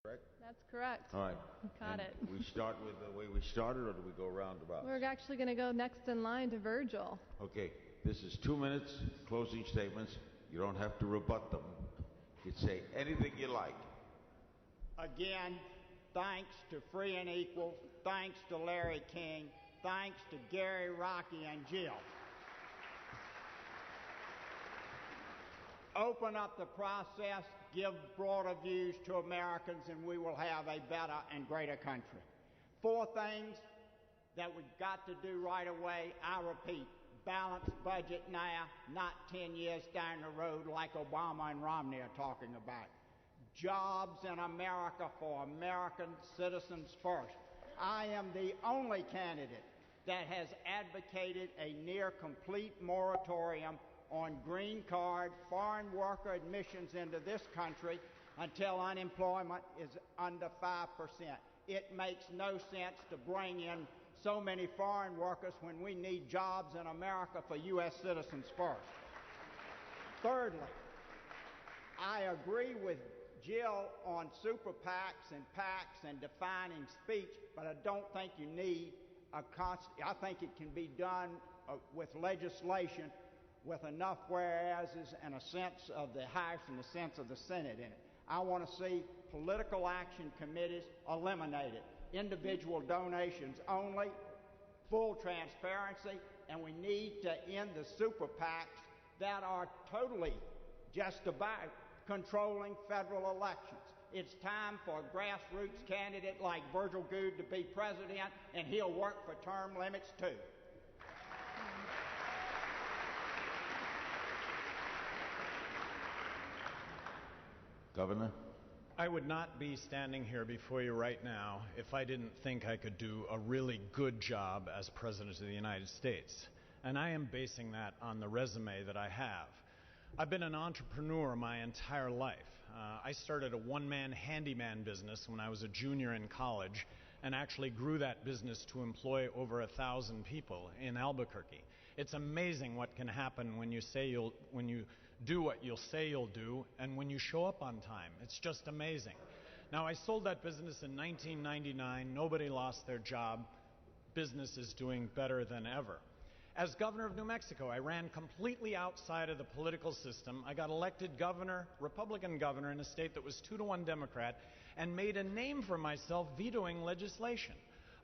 Correct? That's correct. All right. You caught it. We start with the way we started, or do we go roundabout? We're actually going to go next in line to Virgil. Okay. This is 2 minutes, closing statements. You don't have to rebut them. You can say anything you like. Again, thanks to Free and Equal, thanks to Larry King, thanks to Gary, Rocky, and Jill. Open up the process, give broader views to Americans, and we will have a better and greater country. 4 things that we've got to do right away. I repeat, balanced budget now, not 10 years down the road like Obama and Romney are talking about. Jobs in America for American citizens first. I am the only candidate that has advocated a near complete moratorium on green card foreign worker admissions into this country until unemployment is under 5%. It makes no sense to bring in so many foreign workers when we need jobs in America for U.S. citizens first. Thirdly, I agree with Jill on super PACs and PACs and defining speech, but I don't think you need I think it can be done with legislation with enough whereases and a sense of the House and a sense of the Senate in it. I want to see political action committees eliminated, individual donations only, full transparency, and we need to end the super PACs that are totally just about controlling federal elections. It's time for a grassroots candidate like Virgil Goode to be president, and he'll work for term limits too. Governor? I would not be standing here before you right now if I didn't think I could do a really good job as President of the United States. And I am basing that on the resume that I have. I've been an entrepreneur my entire life. I started a one-man handyman business when I was a junior in college and actually grew that business to employ over 1,000 people in Albuquerque. It's amazing what can happen when you do what you'll say you'll do and when you show up on time. It's just amazing. Now, I sold that business in 1999. Nobody lost their job. Business is doing better than ever. As governor of New Mexico, I ran completely outside of the political system. I got elected governor, Republican governor, in a state that was 2-to-1 Democrat, and made a name for myself vetoing legislation.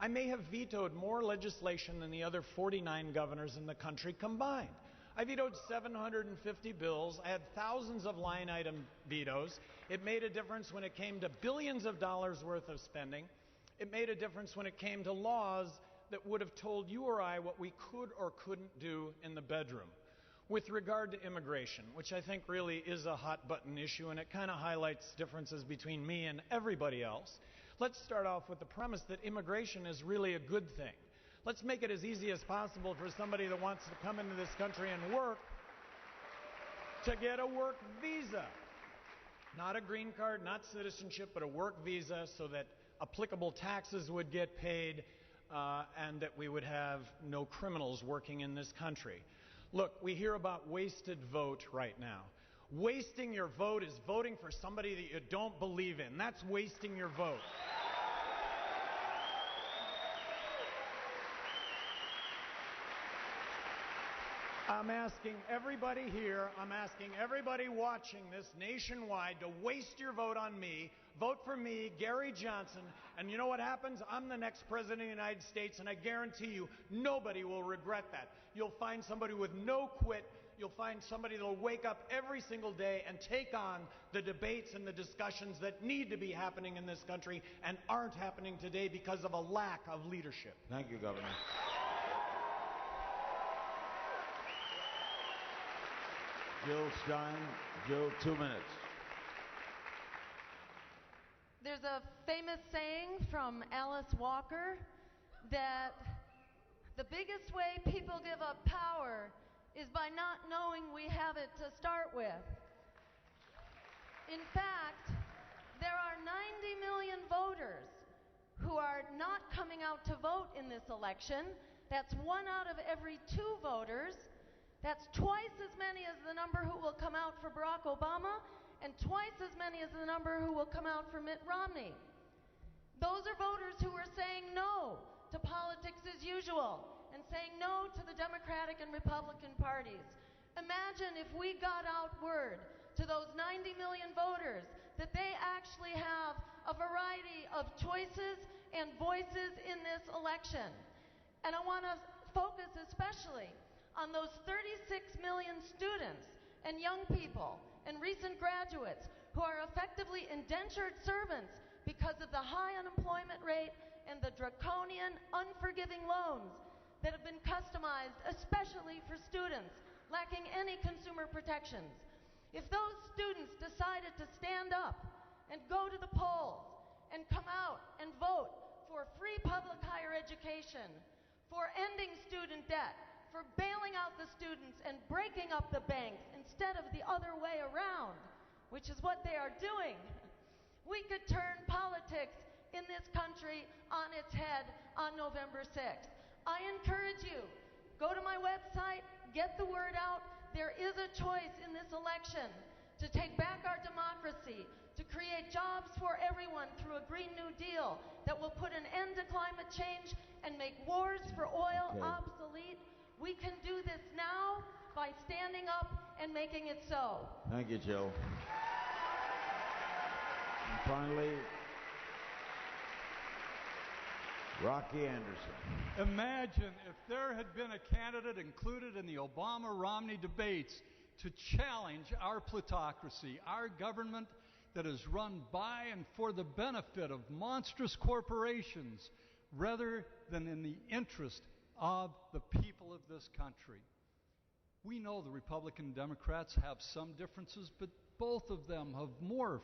I may have vetoed more legislation than the other 49 governors in the country combined. I vetoed 750 bills. I had thousands of line item vetoes. It made a difference when it came to billions of dollars worth of spending. It made a difference when it came to laws that would have told you or I what we could or couldn't do in the bedroom. With regard to immigration, which I think really is a hot-button issue, and it kind of highlights differences between me and everybody else, let's start off with the premise that immigration is really a good thing. Let's make it as easy as possible for somebody that wants to come into this country and work to get a work visa. Not a green card, not citizenship, but a work visa so that applicable taxes would get paid, and that we would have no criminals working in this country. Look, we hear about wasted vote right now. Wasting your vote is voting for somebody that you don't believe in. That's wasting your vote. I'm asking everybody here, I'm asking everybody watching this nationwide to waste your vote on me. Vote for me, Gary Johnson, and you know what happens? I'm the next president of the United States, and I guarantee you nobody will regret that. You'll find somebody with no quit. You'll find somebody that will wake up every single day and take on the debates and the discussions that need to be happening in this country and aren't happening today because of a lack of leadership. Thank you, Governor. Jill Stein. Jill, 2 minutes. There's a famous saying from Alice Walker that the biggest way people give up power is by not knowing we have it to start with. In fact, there are 90 million voters who are not coming out to vote in this election. That's 1 out of every 2 voters. That's twice as many as the number who will come out for Barack Obama, and twice as many as the number who will come out for Mitt Romney. Those are voters who are saying no to politics as usual and saying no to the Democratic and Republican parties. Imagine if we got out word to those 90 million voters that they actually have a variety of choices and voices in this election. And I want to focus especially on those 36 million students and young people and recent graduates who are effectively indentured servants because of the high unemployment rate and the draconian, unforgiving loans that have been customized especially for students lacking any consumer protections. If those students decided to stand up and go to the polls and come out and vote for free public higher education, for ending student debt, for bailing out the students and breaking up the banks instead of the other way around, which is what they are doing, we could turn politics in this country on its head on November 6th. I encourage you, go to my website, get the word out. There is a choice in this election to take back our democracy, to create jobs for everyone through a Green New Deal that will put an end to climate change and make wars for oil obsolete. We can do this now by standing up and making it so. Thank you, Jill. And finally, Rocky Anderson. Imagine if there had been a candidate included in the Obama-Romney debates to challenge our plutocracy, our government that is run by and for the benefit of monstrous corporations rather than in the interest of the people of this country. We know the Republican and Democrats have some differences, but both of them have morphed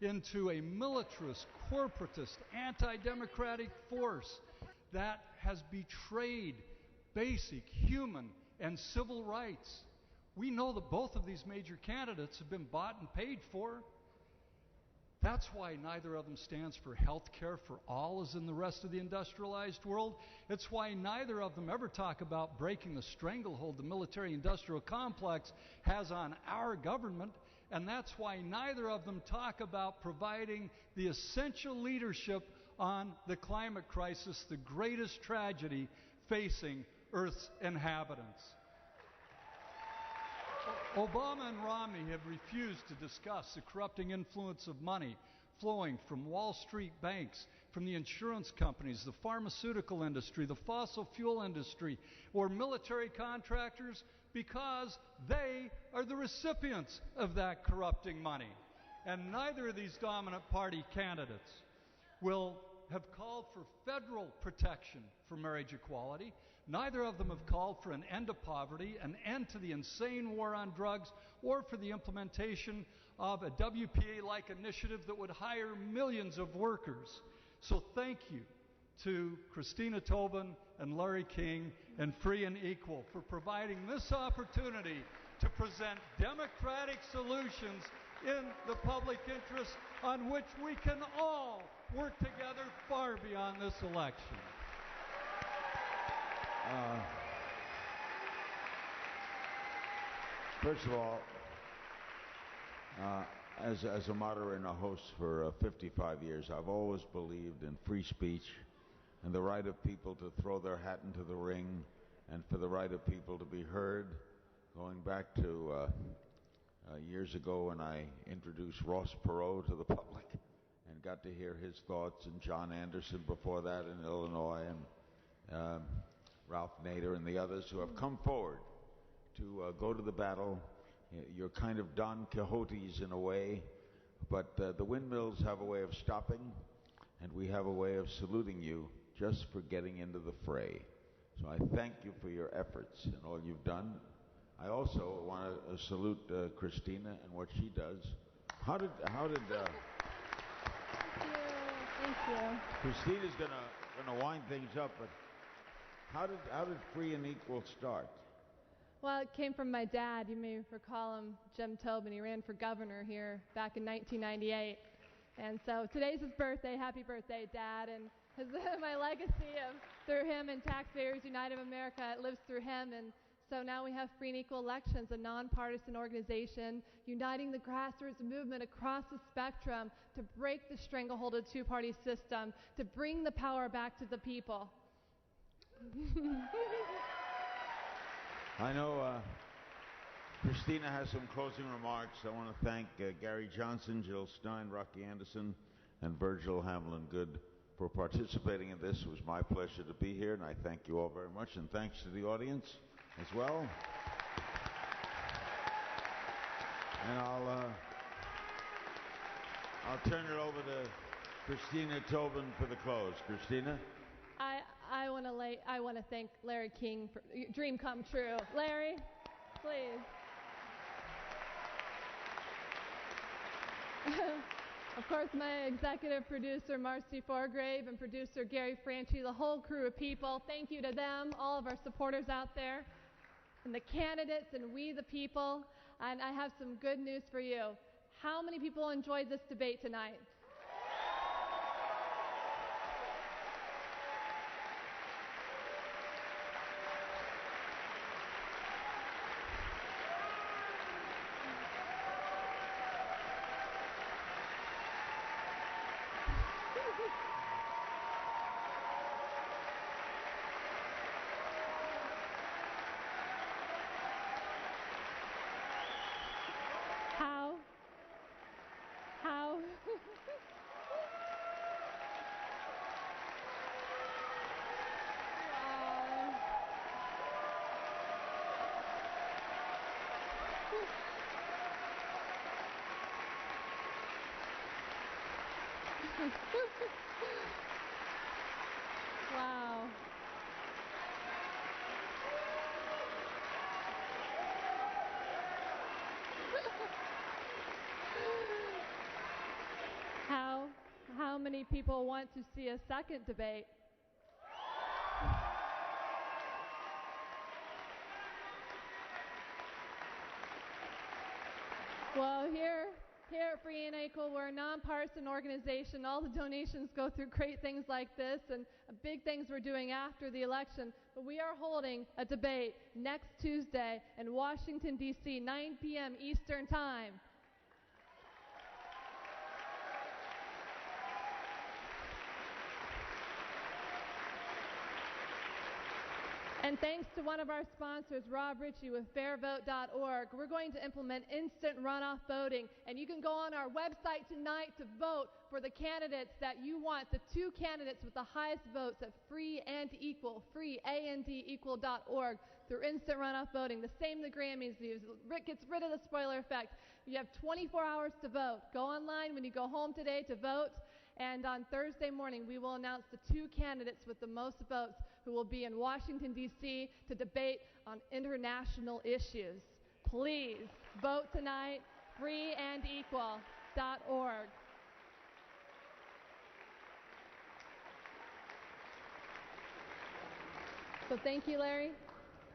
into a militarist, corporatist, anti-democratic force that has betrayed basic human and civil rights. We know that both of these major candidates have been bought and paid for. That's why neither of them stands for health care for all as in the rest of the industrialized world. It's why neither of them ever talk about breaking the stranglehold the military-industrial complex has on our government. And that's why neither of them talk about providing the essential leadership on the climate crisis, the greatest tragedy facing Earth's inhabitants. Obama and Romney have refused to discuss the corrupting influence of money flowing from Wall Street banks, from the insurance companies, the pharmaceutical industry, the fossil fuel industry, or military contractors, because they are the recipients of that corrupting money. And neither of these dominant party candidates will have called for federal protection for marriage equality. Neither of them have called for an end to poverty, an end to the insane war on drugs, or for the implementation of a WPA-like initiative that would hire millions of workers. So thank you to Christina Tobin and Larry King and Free and Equal for providing this opportunity to present democratic solutions in the public interest on which we can all work together far beyond this election. First of all, as a moderator and a host for 55 years, I've always believed in free speech and the right of people to throw their hat into the ring and for the right of people to be heard. Going back to years ago when I introduced Ross Perot to the public and got to hear his thoughts, and John Anderson before that in Illinois, and Ralph Nader and the others who have come forward to go to the battle. You're kind of Don Quixotes in a way, but the windmills have a way of stopping, and we have a way of saluting you just for getting into the fray. So I thank you for your efforts and all you've done. I also want to salute Christina and what she does. How did Thank you. Christina's gonna wind things up, but how did Free and Equal start? Well, it came from my dad. You may recall him, Jim Tobin. He ran for governor here back in 1998. And so today's his birthday. Happy birthday, Dad. And my legacy of through him and Taxpayers United of America, it lives through him and So now we have Free and Equal Elections, a nonpartisan organization uniting the grassroots movement across the spectrum to break the stranglehold of the two-party system, to bring the power back to the people. I know Christina has some closing remarks. I want to thank Gary Johnson, Jill Stein, Rocky Anderson, and Virgil Goode for participating in this. It was my pleasure to be here, and I thank you all very much, and thanks to the audience as well. And I'll turn it over to Christina Tobin for the close. Christina? I want to thank Larry King for dream come true. Larry, please. Of course, my executive producer, Marcy Forgrave, and producer Gary Franchi, the whole crew of people. Thank you to them, all of our supporters out there, and the candidates, and we the people. And I have some good news for you. How many people enjoyed this debate tonight? Wow. How many people want to see a second debate? Well, here at Free and Equal, we're a nonpartisan organization. All the donations go through great things like this and big things we're doing after the election. But we are holding a debate next Tuesday in Washington, D.C., 9 p.m. Eastern Time. And thanks to one of our sponsors, Rob Ritchie with fairvote.org, we're going to implement instant runoff voting. And you can go on our website tonight to vote for the candidates that you want, the two candidates with the highest votes at Free and Equal, freeandequal.org, through instant runoff voting. The same the Grammys use. Rick gets rid of the spoiler effect. You have 24 hours to vote. Go online when you go home today to vote. And on Thursday morning, we will announce the two candidates with the most votes who will be in Washington, D.C. to debate on international issues. Please vote tonight, freeandequal.org. So thank you, Larry.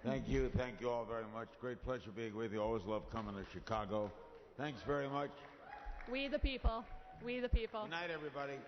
Thank you. Thank you all very much. Great pleasure being with you. Always love coming to Chicago. Thanks very much. We the people. We the people. Good night, everybody.